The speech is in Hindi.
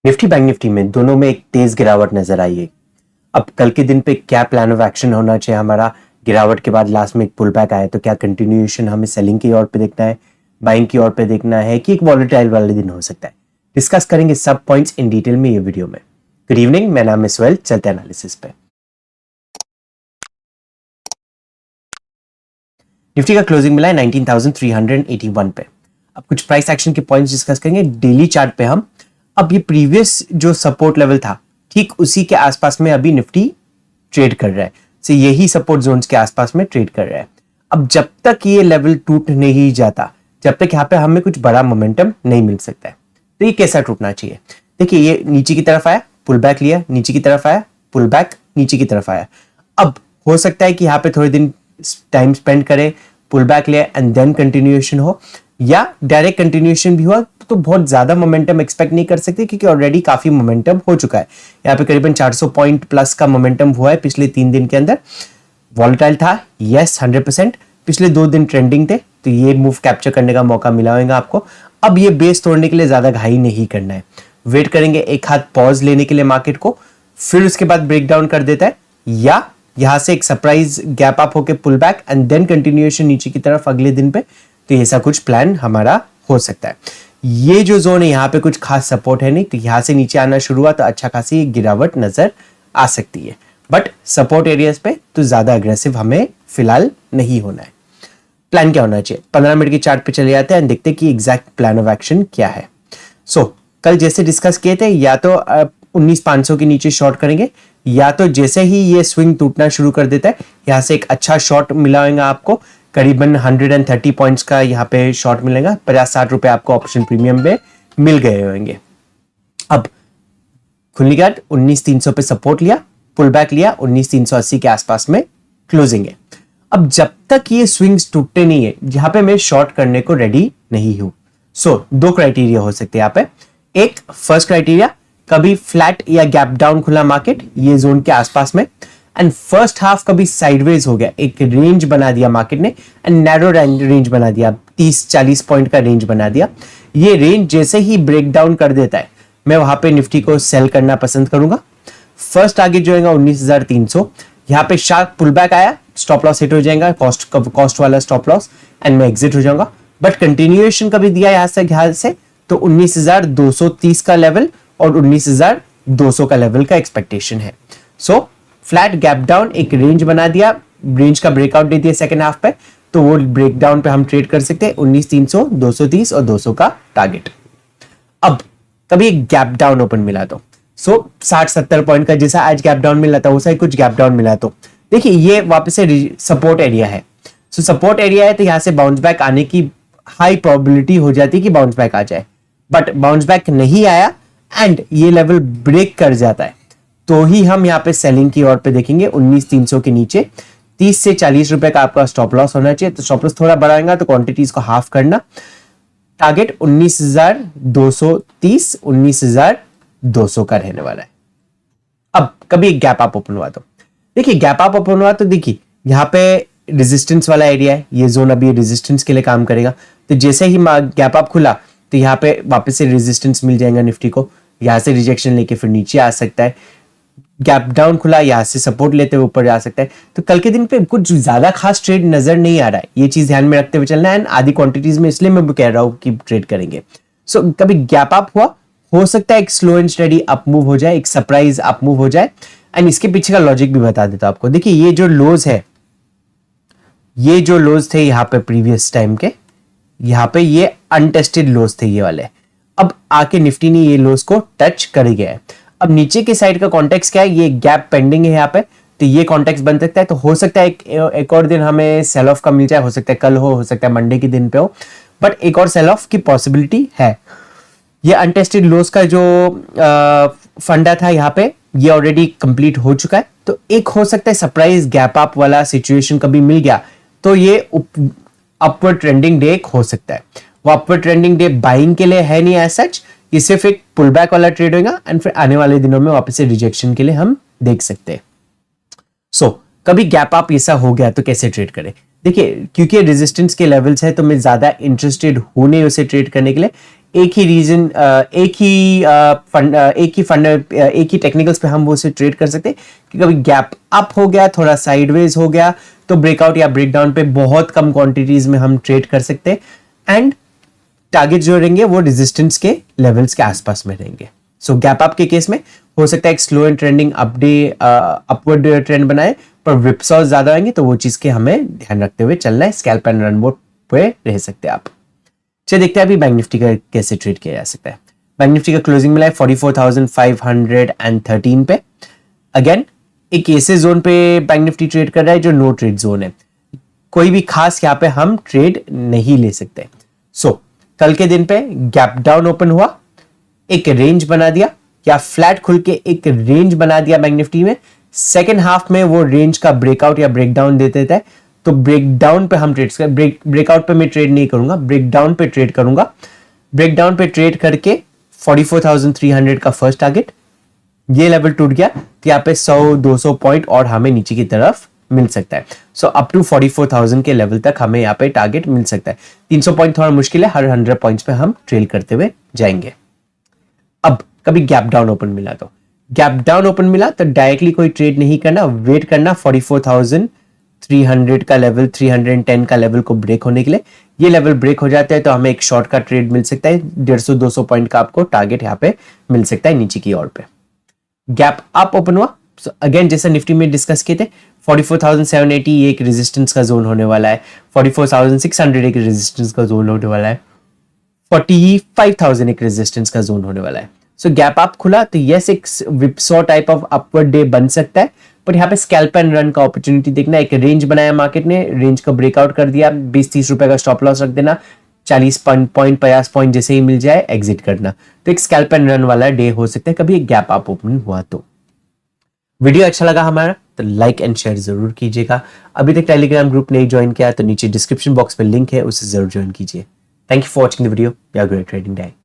निफ्टी बैंक निफ्टी में दोनों में एक तेज गिरावट नजर आई है। अब कल के दिन पे क्या प्लान ऑफ एक्शन होना चाहिए हमारा? गिरावट के बाद लास्ट में एक पुल बैक आया तो क्या कंटिन्यूएशन हमें सेलिंग की ओर पे देखना है, बाइंग की ओर पे देखना है कि एक वॉलेटाइल वाले दिन हो सकता है? डिस्कस करेंगे सब पॉइंट्स इन डिटेल में ये वीडियो में। गुड इवनिंग, मेरा नाम है स्वेल। चलते एनालिसिस पे। निफ्टी का क्लोजिंग मिला है 19,381 पे। अब कुछ प्राइस एक्शन के पॉइंट्स डिस्कस करेंगे डेली चार्ट पे हम। अब ये प्रीवियस जो सपोर्ट लेवल था ठीक उसी के आसपास में अभी निफ्टी ट्रेड कर रहा है, से यही सपोर्ट जोन्स के आसपास में ट्रेड कर रहा है। अब जब तक ये लेवल टूट नहीं जाता, जब तक यहाँ पे हमें कुछ बड़ा मोमेंटम नहीं मिल सकता है। तो ये कैसा टूटना चाहिए? देखिए, ये नीचे की तरफ आया, पुल बैक लिया, नीचे की तरफ आया, पुल बैक, नीचे की तरफ आया। अब हो सकता है कि यहाँ पे थोड़े दिन टाइम स्पेंड करे, पुल बैक ले एंड देन कंटिन्यूएशन हो, या डायरेक्ट कंटिन्यूएशन भी हुआ तो बहुत ज्यादा मोमेंटम एक्सपेक्ट नहीं कर सकते क्योंकि ऑलरेडी काफी मोमेंटम हो चुका है। यहाँ पे करीबन 400 पॉइंट प्लस का मोमेंटम हुआ है पिछले 3 दिन के अंदर। वॉलेटाइल था, यस 100%। पिछले 2 दिन ट्रेंडिंग थे, तो ये मूव कैप्चर करने का मौका मिला होगा आपको। अब ये बेस तोड़ने के लिए ज्यादा घाई नहीं करना है, वेट करेंगे एक हाथ पॉज लेने के लिए मार्केट को, फिर उसके बाद ब्रेक डाउन कर देता है, या यहां से एक सरप्राइज गैप अप होके pull back and then continuation नीचे की तरफ अगले दिन पे। तो ऐसा कुछ प्लान हमारा हो सकता है। ये जो जोन है यहाँ पे कुछ खास सपोर्ट है नहीं, तो यहां से नीचे आना शुरू हुआ तो अच्छा खासी गिरावट नजर आ सकती है, बट सपोर्ट एरियाज पे तो ज्यादा अग्रेसिव हमें फिलहाल नहीं होना है। प्लान क्या होना चाहिए? 15 मिनट की चार्ट पे चले जाते हैं, देखते हैं कि एग्जैक्ट प्लान ऑफ एक्शन क्या है। कल जैसे डिस्कस किए थे, या तो 19,500 के नीचे शॉर्ट करेंगे, या तो जैसे ही ये स्विंग टूटना शुरू कर देता है यहां से एक अच्छा शॉर्ट मिला होगा आपको, करीबन 130 पॉइंट्स का यहाँ पे शॉर्ट मिलेगा। 50-60 रुपए आपको ऑप्शन प्रीमियम में मिल गए होंगे। अब खुलने के बाद 19,300 पे सपोर्ट लिया, पुल बैक लिया, 19,380 के आसपास में क्लोजिंग है। अब जब तक ये स्विंग्स टूटते नहीं है, जहां पे मैं शॉर्ट करने को रेडी नहीं हूं। 2 क्राइटेरिया हो सकते हैं यहाँ पे। एक फर्स्ट क्राइटेरिया, कभी फ्लैट या गैप डाउन खुला मार्केट ये जोन के आसपास में, एंड फर्स्ट हाफ कभी साइडवेज हो गया, एक रेंज बना दिया मार्केट ने, एंड नैरो रेंज बना दिया, 30-40 पॉइंट का रेंज बना दिया। ये रेंज जैसे ही ब्रेक डाउन कर देता है, मैं वहां पे निफ्टी को सेल करना पसंद करूंगा। फर्स्ट आगे जो है 19,300, यहाँ पे शार्प पुल बैक आया, स्टॉप लॉस हिट हो जाएगा, कॉस्ट वाला स्टॉप लॉस, एंड मैं एग्जिट हो जाऊंगा। बट कंटिन्यूएशन कभी दिया यहां से तो 19,230 का लेवल और 19,200 का लेवल का एक्सपेक्टेशन है। फ्लैट गैप डाउन, एक रेंज बना दिया, रेंज का ब्रेकआउट दे दिया सेकेंड हाफ पे, तो वो ब्रेक डाउन पे हम ट्रेड कर सकते हैं 19,300, 230 और 200 का टारगेट। अब कभी एक गैप डाउन ओपन मिला तो 60-70 पॉइंट का जैसा आज गैप डाउन मिला था वैसा ही कुछ गैप डाउन मिला तो देखिए ये वापस से सपोर्ट एरिया है। सपोर्ट एरिया है तो यहां से बाउंस बैक आने की हाई प्रोबेबिलिटी हो जाती है कि बाउंस बैक आ जाए, बट बाउंस बैक नहीं आया एंड ये लेवल ब्रेक कर जाता है तो ही हम यहाँ पे सेलिंग की ओर पे देखेंगे। 19,300 के नीचे 30 से 40 रुपए का आपका स्टॉप लॉस होना चाहिए, तो स्टॉप लॉस थोड़ा बढ़ाएगा तो क्वांटिटीज को हाफ करना। टारगेट 19,230, 19,200 का रहने वाला है। अब कभी एक गैप अप ओपन हुआ तो देखिए, गैप अप ओपन हुआ तो देखिए यहाँ पे रेजिस्टेंस वाला एरिया है, ये जोन अभी रेजिस्टेंस के लिए काम करेगा। तो जैसे ही गैप अप खुला तो यहाँ पे वापस से रेजिस्टेंस मिल जाएगा निफ्टी को, यहाँ से रिजेक्शन लेके फिर नीचे आ सकता है। गैप डाउन खुला, यहां से सपोर्ट लेते हुए ऊपर जा सकता है। तो कल के दिन पे कुछ ज्यादा खास ट्रेड नजर नहीं आ रहा है, ये चीज ध्यान में रखते हुए चलना है। आधी क्वांटिटीज में इसलिए मैं कह रहा हूं कि ट्रेड करेंगे। कभी गैप अप हुआ, हो सकता है एक slow and study up move हो जाए, एक सरप्राइज अप मूव हो जाए। एंड इसके पीछे का लॉजिक भी बता देता हूं आपको। देखिए ये जो लोज है, ये जो लोज थे यहाँ पे प्रीवियस टाइम के, यहाँ पे ये अनटेस्टेड लोज थे ये वाले। अब आके निफ्टी ने ये लोज को टच कर गया है। अब नीचे के साइड का कॉन्टेक्स्ट क्या है? ये गैप पेंडिंग है यहाँ पे, तो ये कॉन्टेक्स्ट बन सकता है। तो हो सकता है एक और दिन हमें सेल ऑफ का मिल जाए, हो सकता है कल हो सकता है मंडे के दिन पे हो, बट एक और सेल ऑफ की पॉसिबिलिटी है। ये अनटेस्टेड लोस का जो फंडा था यहाँ पे, ये ऑलरेडी कंप्लीट हो चुका है। तो एक हो सकता है सरप्राइज गैप अप वाला सिचुएशन कभी मिल गया तो ये अपवर्ड ट्रेंडिंग डे हो सकता है। वो अपवर्ड ट्रेंडिंग डे बाइंग के लिए है नहीं एज सच, ये सिर्फ एक पुल बैक वाला ट्रेड होगा एंड फिर आने वाले दिनों में वापस से रिजेक्शन के लिए हम देख सकते हैं। कभी गैप अप ऐसा हो गया तो कैसे ट्रेड करें? देखिए, क्योंकि रेजिस्टेंस के लेवल्स है तो मैं ज्यादा इंटरेस्टेड हूं नहीं उसे ट्रेड करने के लिए। एक ही रीजन, एक ही टेक्निकल्स पे हम वो से ट्रेड कर सकते हैं कि कभी गैप अप हो गया, थोड़ा साइडवेज हो गया, तो ब्रेकआउट या ब्रेकडाउन पे बहुत कम क्वांटिटीज में हम ट्रेड कर सकते हैं एंड टारगेट जो रहेंगे वो रेजिस्टेंस के लेवल्स के आसपास में रहेंगे। सो गैप अप के केस में हो सकता है एक slow and trending upward trend बनाए, पर विपसॉस ज्यादा आएंगे तो वो चीज के हमें ध्यान रखते हुए चलना है। स्कैल्प एंड रन मोड पे रह सकते हैं आप। चलिए देखते हैं अभी बैंक निफ्टी का कैसे ट्रेड किया जा सकता है। बैंक निफ्टी का क्लोजिंग मिला है 44,513 पे। अगेन एक ऐसे जोन पे बैंक निफ्टी ट्रेड कर रहा है जो नो ट्रेड जोन है, कोई भी खास यहाँ पे हम ट्रेड नहीं ले सकते। कल के दिन पे गैप डाउन ओपन हुआ, एक रेंज बना दिया या फ्लैट खुल के एक रेंज बना दिया बैंक निफ्टी में। सेकेंड हाफ में वो रेंज का ब्रेकआउट या ब्रेकडाउन दे देता है, तो ब्रेकडाउन पे हम ट्रेड ब्रेकआउट पे मैं ट्रेड नहीं करूंगा, ब्रेकडाउन पे ट्रेड करूंगा। ब्रेकडाउन पे ट्रेड करके 44,300 का फर्स्ट टारगेट, ये लेवल टूट गया तो यहाँ पे 100-200 पॉइंट और हमें नीचे की तरफ मिल सकता है। अप टू 44,000 के लेवल तक हमें यहाँ पे टारगेट मिल सकता है। 300 पॉइंट थोड़ा मुश्किल है, हर 100 पॉइंट्स पे हम ट्रेल करते हुए जाएंगे। अब कभी गैप डाउन ओपन मिला तो डायरेक्टली कोई ट्रेड नहीं करना, वेट करना 44,300 का लेवल, 310 का लेवल को ब्रेक होने के लिए। ये लेवल ब्रेक हो जाता है तो हमें एक शॉर्ट का ट्रेड मिल सकता है, 150-200 पॉइंट का आपको टारगेट यहाँ पे मिल सकता है नीचे की ओर पे। गैप अप ओपन हुआ, अगेन जैसा निफ्टी में डिस्कस किए थे 44,780 एक रेजिस्टेंस का जोन होने वाला है, 44,600 एक रेजिस्टेंस का जोन होने वाला है, 45,000 एक रेजिस्टेंस का जोन होने वाला है। गैप अप खुला तो यस एक विपसॉ टाइप ऑफ अपवर्ड डे बन सकता है, पर यहाँ पे स्कैल्प एंड रन का अपॉर्चुनिटी देखना। एक रेंज बनाया मार्केट ने, रेंज का ब्रेकआउट कर दिया, 20-30 रुपए का स्टॉप लॉस रख देना, 40 पॉइंट 50 पॉइंट जैसे ही मिल जाए एग्जिट करना। तो एक स्कैल्प एंड रन वाला डे हो सकता है कभी एक गैप अप ओपन हुआ तो। वीडियो अच्छा लगा हमारा तो लाइक एंड शेयर जरूर कीजिएगा। अभी तक टेलीग्राम ग्रुप नहीं ज्वाइन किया तो नीचे डिस्क्रिप्शन बॉक्स में लिंक है, उसे जरूर ज्वाइन कीजिए। Thank you for watching the video. Have a great trading day.